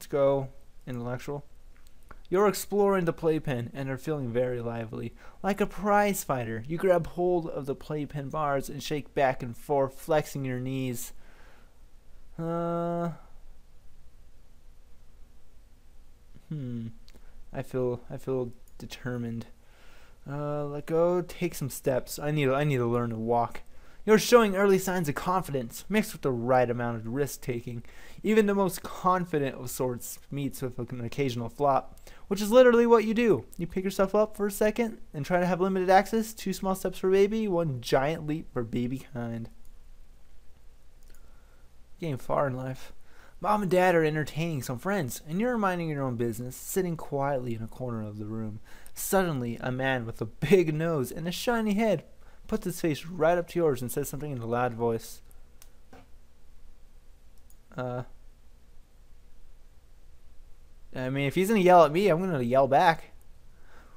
to go intellectual. You're exploring the playpen and are feeling very lively. Like a prize fighter, you grab hold of the playpen bars and shake back and forth, flexing your knees. I feel determined. Let go, take some steps. I need to learn to walk. You're showing early signs of confidence, mixed with the right amount of risk-taking. Even the most confident of sorts meets with an occasional flop, which is literally what you do. You pick yourself up for a second and try to have limited access. 2 small steps for baby, 1 giant leap for baby kind. Getting far in life. Mom and Dad are entertaining some friends, and you're minding your own business, sitting quietly in a corner of the room. Suddenly, a man with a big nose and a shiny head puts his face right up to yours and says something in a loud voice. I mean, if he's gonna yell at me, I'm gonna yell back.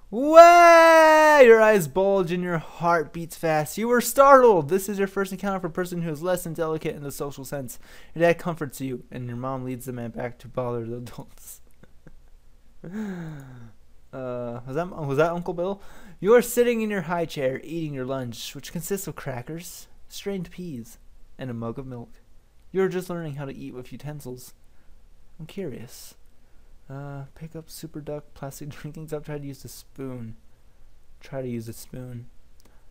Way! Your eyes bulge and your heart beats fast. You were startled. This is your first encounter for a person who is less than delicate in the social sense. Your dad comforts you, and your mom leads the man back to bother the adults. Was that Uncle Bill? You are sitting in your high chair, eating your lunch, which consists of crackers, strained peas, and a mug of milk. You are just learning how to eat with utensils. I'm curious. Pick up Super Duck plastic drinking cup. Try to use the spoon.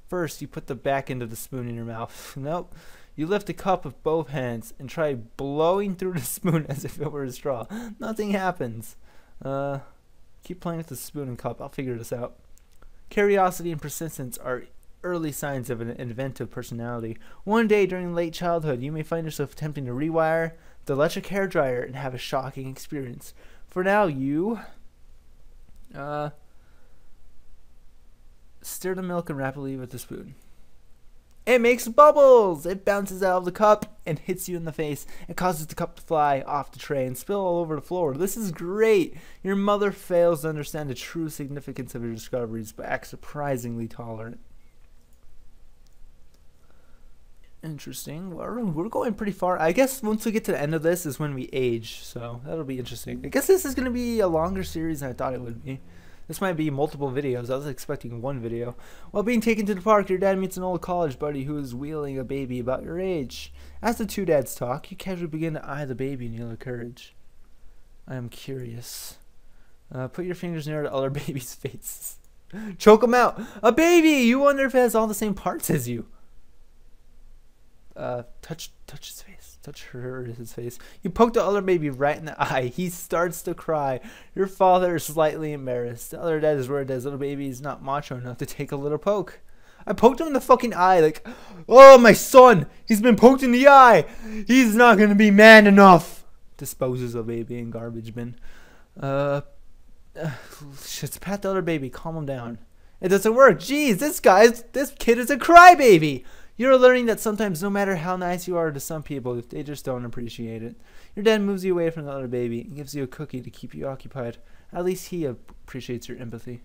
First, you put the back end of the spoon in your mouth. Nope. You lift the cup with both hands and try blowing through the spoon as if it were a straw. Nothing happens. Keep playing with the spoon and cup. I'll figure this out. Curiosity and persistence are early signs of an inventive personality. One day during late childhood, you may find yourself attempting to rewire the electric hairdryer and have a shocking experience. For now, you stir the milk and rapidly with the spoon. It makes bubbles! It bounces out of the cup and hits you in the face. It causes the cup to fly off the tray and spill all over the floor. This is great! Your mother fails to understand the true significance of your discoveries, but acts surprisingly tolerant. Interesting. We're going pretty far. I guess once we get to the end of this is when we age, so that'll be interesting. I guess this is going to be a longer series than I thought it would be. This might be multiple videos. I was expecting 1 video. While being taken to the park, your dad meets an old college buddy who is wheeling a baby about your age. As the 2 dads talk, you casually begin to eye the baby and yell at courage. I am curious. Put your fingers near the other baby's face. Choke him out. A baby! You wonder if it has all the same parts as you. Touch his face. Touch his face. You poke the other baby right in the eye. He starts to cry. Your father is slightly embarrassed. The other dad is worried that his little baby is not macho enough to take a little poke. I poked him in the fucking eye, like, oh, my son, he's been poked in the eye. He's not gonna be man enough. Disposes the baby in garbage bin. Just pat the other baby, calm him down. It doesn't work. Jeez, this kid is a crybaby. You're learning that sometimes no matter how nice you are to some people, they just don't appreciate it. Your dad moves you away from the other baby and gives you a cookie to keep you occupied. At least he appreciates your empathy.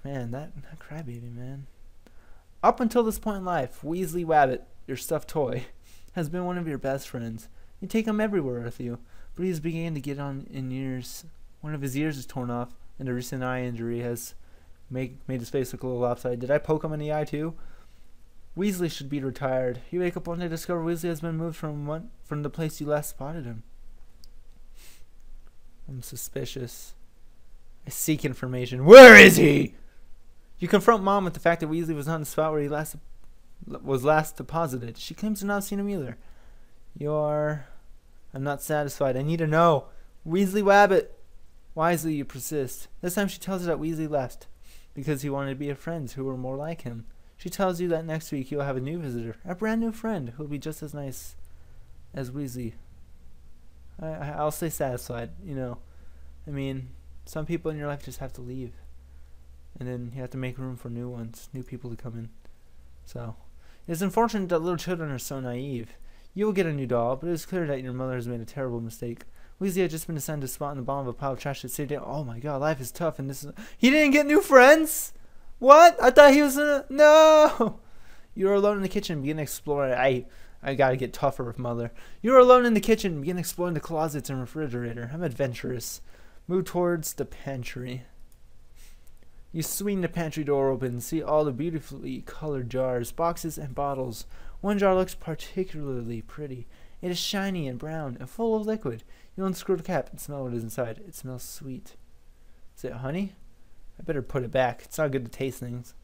Man, that crybaby, man. Up until this point in life, Weasley Wabbit, your stuffed toy, has been one of your best friends. You take him everywhere with you, but he's beginning to get on in years. One of his ears is torn off, and a recent eye injury has made his face look a little lopsided. Did I poke him in the eye too? Weasley should be retired. You wake up one day to discover Weasley has been moved from the place you last spotted him. I'm suspicious. I seek information. Where is he? You confront Mom with the fact that Weasley was on the spot where he was last deposited. She claims to not have seen him either. I'm not satisfied. I need to know. Weasley Wabbit. Wisely you persist. This time she tells you that Weasley left because he wanted to be with friends who were more like him. She tells you that next week you'll have a new visitor, a brand new friend who will be just as nice as Weasley. I'll stay satisfied, you know. I mean, some people in your life just have to leave. And then you have to make room for new ones, new people to come in. So, it's unfortunate that little children are so naive. You will get a new doll, but it is clear that your mother has made a terrible mistake. Weasley had just been assigned a spot in the bottom of a pile of trash that said, oh my god, life is tough and this is... He didn't get new friends? What? I thought he was in a... No! You are alone in the kitchen and begin to explore. I I gotta get tougher with Mother. You are alone in the kitchen. Begin exploring the closets and refrigerator. I'm adventurous. Move towards the pantry. You swing the pantry door open and see all the beautifully colored jars, boxes, and bottles. One jar looks particularly pretty. It is shiny and brown and full of liquid. You unscrew the cap and smell what is inside. It smells sweet. Is it honey? I better put it back. It's not good to taste things.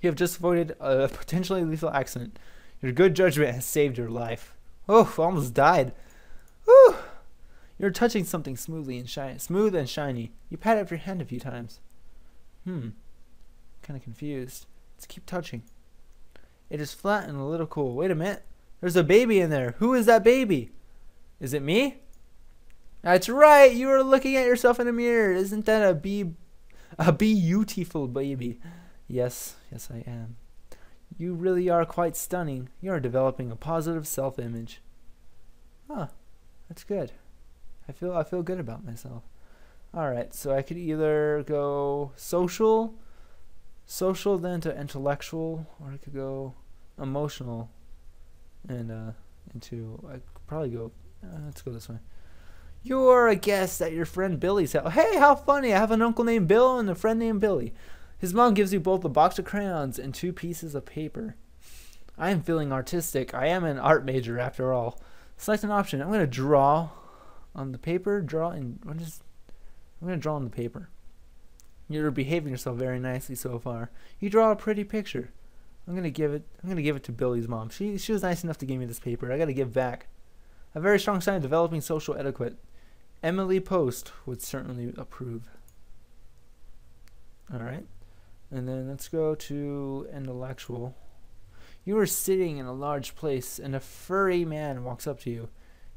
You have just avoided a potentially lethal accident. Your good judgment has saved your life. Oh, almost died. Whew. You're touching something smooth and shiny. You pat up your hand a few times. Kind of confused. Let's keep touching. It is flat and a little cool. Wait a minute. There's a baby in there. Who is that baby? Is it me? That's right. You are looking at yourself in a mirror. Isn't that a beautiful baby? Yes, I am. You really are quite stunning. You are developing a positive self-image. Huh. That's good. I feel good about myself. Alright, so I could either go social then to intellectual, or I could go emotional and into, I could probably go, let's go this way. You're a guest at your friend Billy's house. Hey, how funny. I have an uncle named Bill and a friend named Billy. His mom gives you both a box of crayons and 2 pieces of paper. I am feeling artistic. I am an art major after all. Select an option. I'm going to draw on the paper. I'm going to draw on the paper. You're behaving yourself very nicely so far. You draw a pretty picture. I'm going to give it to Billy's mom. She was nice enough to give me this paper. I got to give back. A very strong sign of developing social etiquette. Emily Post would certainly approve. All right. And then let's go to intellectual. You are sitting in a large place, and a furry man walks up to you.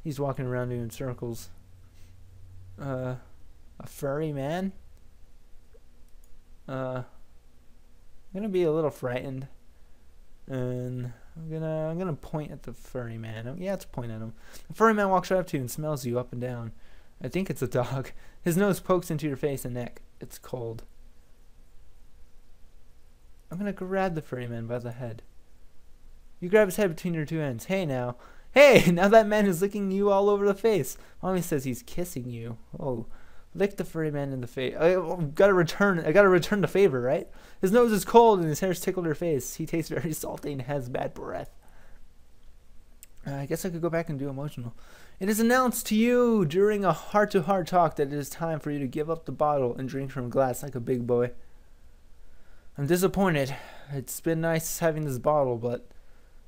He's walking around you in circles. A furry man? I'm gonna be a little frightened, and I'm gonna point at the furry man. Yeah, let's point at him. The furry man walks right up to you and smells you up and down. I think it's a dog. His nose pokes into your face and neck. It's cold. I'm gonna grab the furry man by the head. You grab his head between your 2 hands. Hey now. Hey, now that man is licking you all over the face. Mommy says he's kissing you. Oh, lick the furry man in the face. I gotta return the favor, right? His nose is cold and his hair's tickled your face. He tastes very salty and has bad breath. I guess I could go back and do emotional. It is announced to you during a heart-to-heart talk that it is time for you to give up the bottle and drink from a glass like a big boy. I'm disappointed. It's been nice having this bottle, but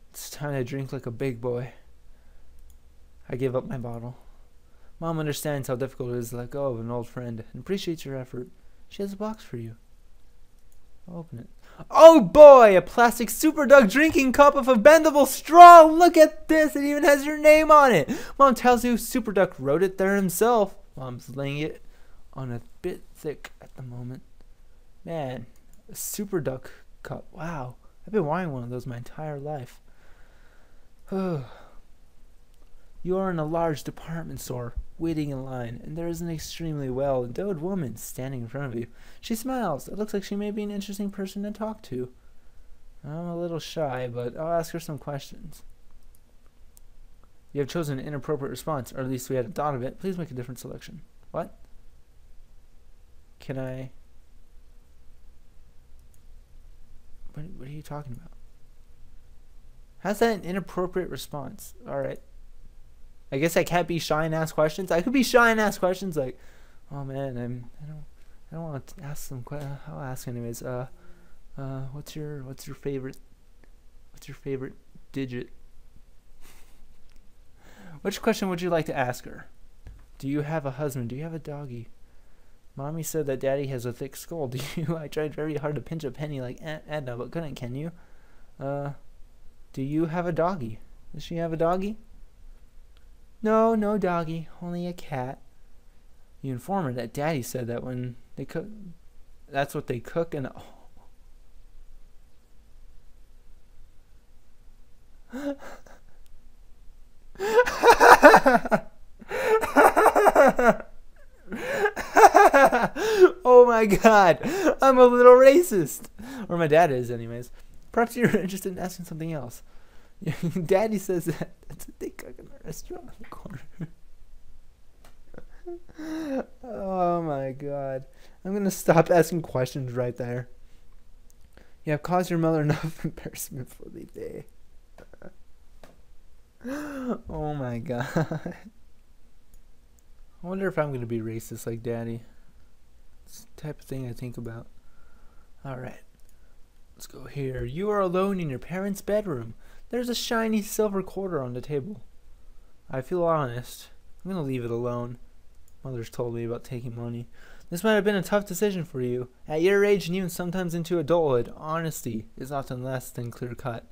it's time to drink like a big boy. I give up my bottle. Mom understands how difficult it is to let go of an old friend and appreciates your effort. She has a box for you. I'll open it. Oh boy! A plastic Super Duck drinking cup with a bendable straw! Look at this! It even has your name on it! Mom tells you Super Duck wrote it there himself. Mom's laying it on a bit thick at the moment. Man, a Super Duck cup. Wow. I've been wanting one of those my entire life. You are in a large department store, waiting in line, and there is an extremely well-endowed woman standing in front of you. She smiles. It looks like she may be an interesting person to talk to. I'm a little shy, but I'll ask her some questions. You have chosen an inappropriate response, or at least we had a thought of it. Please make a different selection. What? Can I... What are you talking about? How's that an inappropriate response? Alright. I guess I can't be shy and ask questions. I could be shy and ask questions like, oh man, I don't want to ask them. I'll ask anyways. What's your favorite digit? Which question would you like to ask her? Do you have a husband? Do you have a doggy? Mommy said that Daddy has a thick skull. Do you? I tried very hard to pinch a penny like Edna, but couldn't. Can you? Do you have a doggy? Does she have a doggy? No, no doggy, only a cat. You inform her that Daddy said that when they cook, that's what they cook and... Oh my god, I'm a little racist. Or my dad is anyways. Perhaps you're interested in asking something else. Daddy says that. That's what they cook in the restaurant on the corner. Oh my god. I'm gonna stop asking questions right there. You have caused your mother enough embarrassment for the day. Oh my god. I wonder if I'm gonna be racist like Daddy. It's the type of thing I think about. Alright. Let's go here. You are alone in your parents' bedroom. There's a shiny silver quarter on the table. I feel honest. I'm gonna leave it alone. Mother's told me about taking money. This might have been a tough decision for you. At your age and even sometimes into adulthood, honesty is often less than clear cut.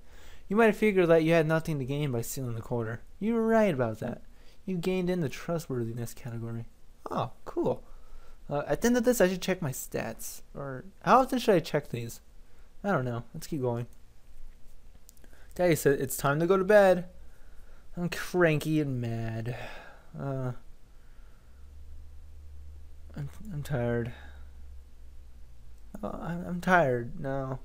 You might have figured that you had nothing to gain by stealing the quarter. You were right about that. You gained in the trustworthiness category. Oh, cool. At the end of this, I should check my stats. Or how often should I check these? I don't know. Let's keep going. Daddy said it's time to go to bed. I'm cranky and mad. I'm tired. I'm tired. No.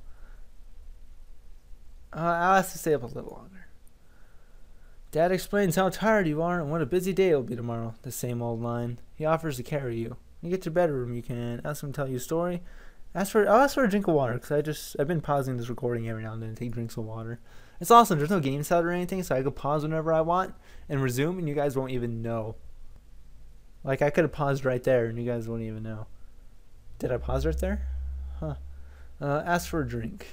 I'll have to stay up a little longer. Dad explains how tired you are and what a busy day it'll be tomorrow. The same old line. He offers to carry you. When you get to your bedroom, you can ask him to tell you a story. I'll ask for a drink of water because I've been pausing this recording every now and then to take drinks of water. It's awesome. There's no game set or anything, so I could pause whenever I want and resume, and you guys won't even know. Like, I could have paused right there, and you guys won't even know. Did I pause right there? Huh. Ask for a drink.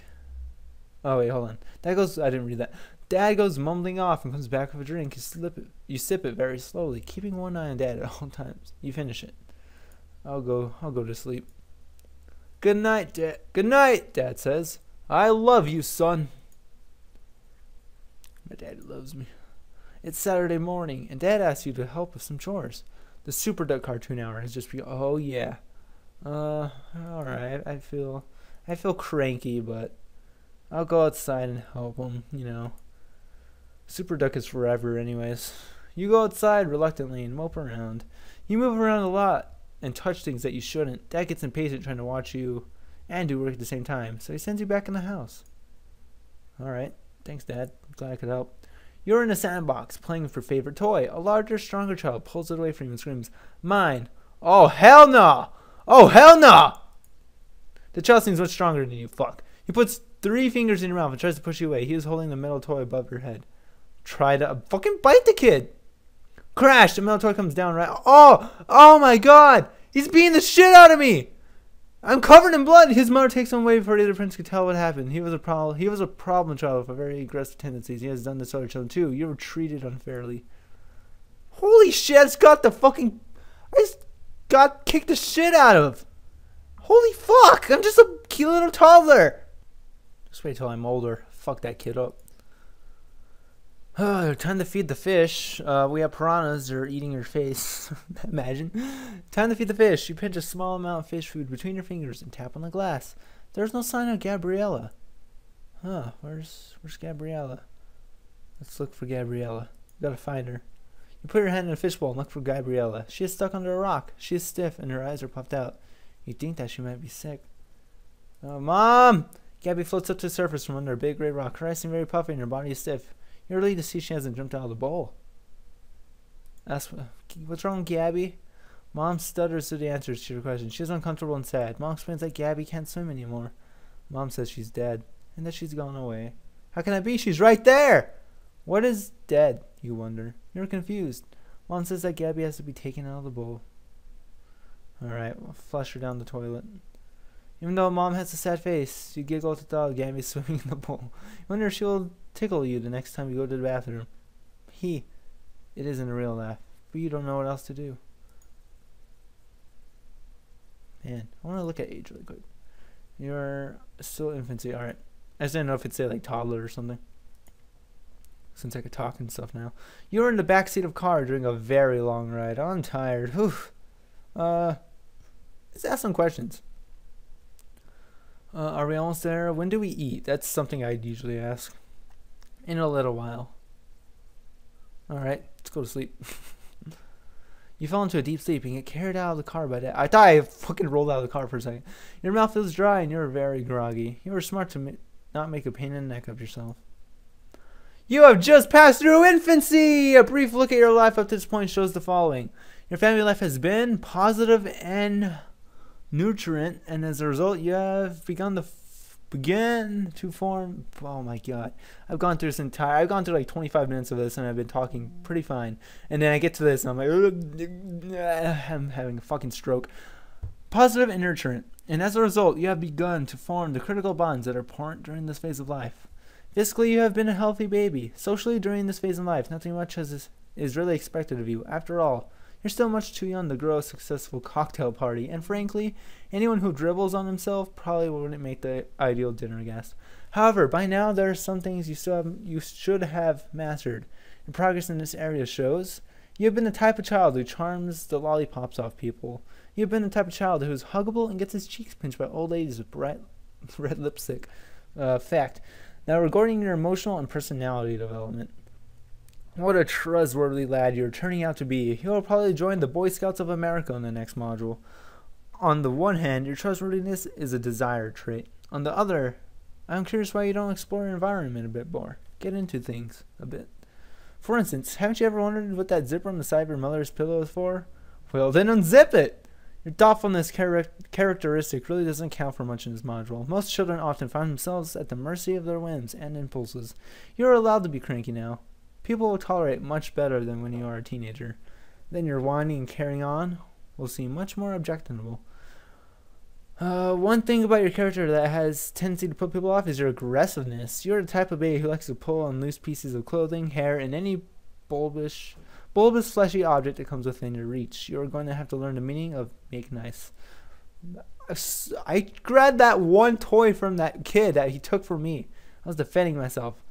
Oh, wait, hold on. I didn't read that. Dad goes mumbling off and comes back with a drink. You sip it very slowly, keeping one eye on Dad at all times. You finish it. I'll go to sleep. Good night, Dad. Good night, Dad says. I love you, son. My daddy loves me. It's Saturday morning, and Dad asks you to help with some chores. The Super Duck cartoon hour has just begun. Oh yeah. Alright. I feel cranky, but I'll go outside and help him, you know. Super Duck is forever anyways. You go outside reluctantly and mope around. You move around a lot and touch things that you shouldn't. Dad gets impatient trying to watch you and do work at the same time, so he sends you back in the house. Alright. Thanks, Dad. I'm glad I could help. You're in a sandbox, playing with your favorite toy. A larger, stronger child pulls it away from you and screams, "Mine!" Oh, hell no! Oh, hell no! The child seems much stronger than you, fuck. He puts 3 fingers in your mouth and tries to push you away. He is holding the metal toy above your head. Try to fucking bite the kid! Crash! The metal toy comes down right... Oh my god! He's beating the shit out of me! I'm covered in blood. His mother takes him away before the other prince could tell what happened. He was a problem child with very aggressive tendencies. He has done this to other children too. You were treated unfairly. Holy shit! I just got kicked the shit out of. Holy fuck! I'm just a cute little toddler. Just wait till I'm older. Fuck that kid up. Time to feed the fish. We have piranhas. They're eating your face. Imagine. Time to feed the fish. You pinch a small amount of fish food between your fingers and tap on the glass. There's no sign of Gabriella. Huh, where's Gabriella? Let's look for Gabriella. We gotta find her. You put your hand in a fishbowl and look for Gabriella. She is stuck under a rock. She is stiff and her eyes are puffed out. You think that she might be sick. Oh, Mom! Gabby floats up to the surface from under a big gray rock. Her eyes seem very puffy and her body is stiff. You're relieved to see she hasn't jumped out of the bowl. What's wrong, Gabby? Mom stutters through the answers to your question. She's uncomfortable and sad. Mom explains that Gabby can't swim anymore. Mom says she's dead and that she's gone away. How can that be? She's right there! What is dead, you wonder? You're confused. Mom says that Gabby has to be taken out of the bowl. Alright, we'll flush her down the toilet. Even though Mom has a sad face, you giggle at the thought of Gabby swimming in the bowl. You wonder if she will tickle you the next time you go to the bathroom. It isn't a real laugh, but you don't know what else to do. Man, I want to look at age really quick. You're still infancy, alright. I just didn't know if it'd say like toddler or something. Since I could talk and stuff now. You're in the backseat of a car during a very long ride. I'm tired. Whew. Let's ask some questions. Are we almost there? When do we eat? That's something I'd usually ask. In a little while. Alright, let's go to sleep. You fell into a deep sleep and get carried out of the car by Dad. I thought I fucking rolled out of the car for a second. Your mouth feels dry and you're very groggy. You were smart to not make a pain in the neck of yourself. You have just passed through infancy! A brief look at your life up to this point shows the following. Your family life has been positive and nutrient, and as a result, you have begun to form. Oh my god, I've gone through like 25 minutes of this, and I've been talking pretty fine. And then I get to this, and I'm like, I'm having a fucking stroke. Positive and nurturant, and as a result, you have begun to form the critical bonds that are important during this phase of life. Physically, you have been a healthy baby. Socially, during this phase in life, nothing much is really expected of you. After all, you're still much too young to grow a successful cocktail party, and frankly, anyone who dribbles on himself probably wouldn't make the ideal dinner guest. However, by now, there are some things you should have mastered. Your progress in this area shows you have been the type of child who charms the lollipops off people. You have been the type of child who is huggable and gets his cheeks pinched by old ladies with red lipstick. Fact. Now, regarding your emotional and personality development, what a trustworthy lad you're turning out to be. You'll probably join the Boy Scouts of America in the next module. On the one hand, your trustworthiness is a desired trait. On the other, I'm curious why you don't explore your environment a bit more. Get into things a bit. For instance, haven't you ever wondered what that zipper on the side of your mother's pillow is for? Well, then unzip it! Your thoughtfulness characteristic really doesn't count for much in this module. Most children often find themselves at the mercy of their whims and impulses. You are allowed to be cranky now. People will tolerate much better than when you are a teenager. Then your whining and carrying on will seem much more objectionable. One thing about your character that has tendency to put people off is your aggressiveness. You're the type of baby who likes to pull on loose pieces of clothing, hair, and any bulbous fleshy object that comes within your reach. You're going to have to learn the meaning of make nice. I grabbed that one toy from that kid that he took from me. I was defending myself.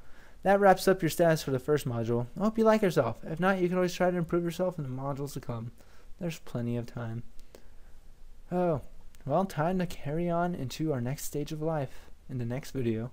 That wraps up your status for the first module. I hope you like yourself. If not, you can always try to improve yourself in the modules to come. There's plenty of time. Oh, well, time to carry on into our next stage of life in the next video.